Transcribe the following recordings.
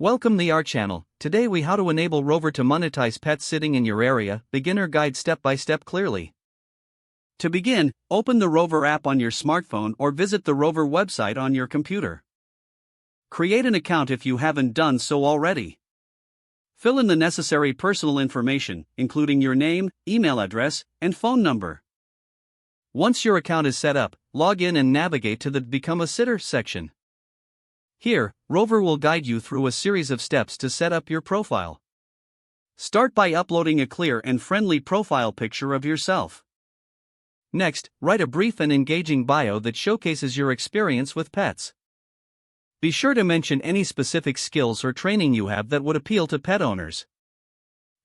Welcome to our channel. Today we how to enable Rover to monetize pet sitting in your area, beginner guide step by step clearly. To begin, open the Rover app on your smartphone or visit the Rover website on your computer. Create an account if you haven't done so already. Fill in the necessary personal information, including your name, email address, and phone number. Once your account is set up, log in and navigate to the Become a Sitter section. Here, Rover will guide you through a series of steps to set up your profile. Start by uploading a clear and friendly profile picture of yourself. Next, write a brief and engaging bio that showcases your experience with pets. Be sure to mention any specific skills or training you have that would appeal to pet owners.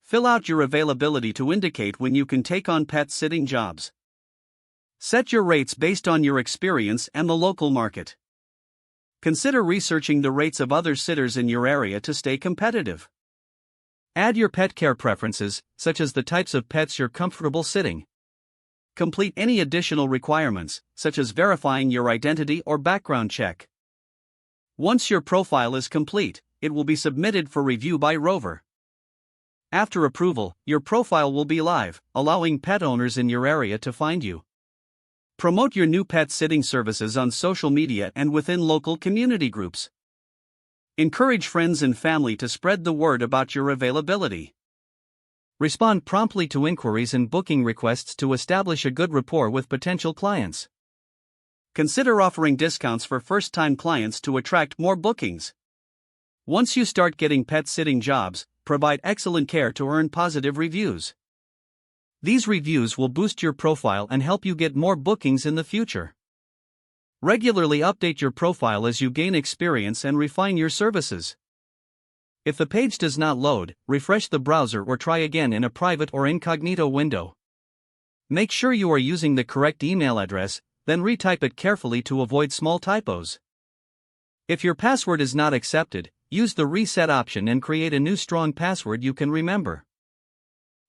Fill out your availability to indicate when you can take on pet sitting jobs. Set your rates based on your experience and the local market. Consider researching the rates of other sitters in your area to stay competitive. Add your pet care preferences, such as the types of pets you're comfortable sitting. Complete any additional requirements, such as verifying your identity or background check. Once your profile is complete, it will be submitted for review by Rover. After approval, your profile will be live, allowing pet owners in your area to find you. Promote your new pet sitting services on social media and within local community groups. Encourage friends and family to spread the word about your availability. Respond promptly to inquiries and booking requests to establish a good rapport with potential clients. Consider offering discounts for first-time clients to attract more bookings. Once you start getting pet sitting jobs, provide excellent care to earn positive reviews. These reviews will boost your profile and help you get more bookings in the future. Regularly update your profile as you gain experience and refine your services. If the page does not load, refresh the browser or try again in a private or incognito window. Make sure you are using the correct email address, then retype it carefully to avoid small typos. If your password is not accepted, use the reset option and create a new strong password you can remember.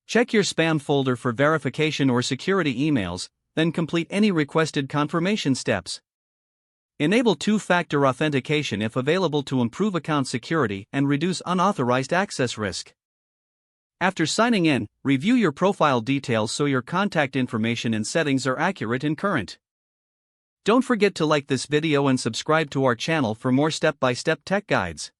Check your spam folder for verification or security emails, then complete any requested confirmation steps. Enable two-factor authentication if available to improve account security and reduce unauthorized access risk. After signing in, review your profile details so your contact information and settings are accurate and current. Don't forget to like this video and subscribe to our channel for more step-by-step tech guides.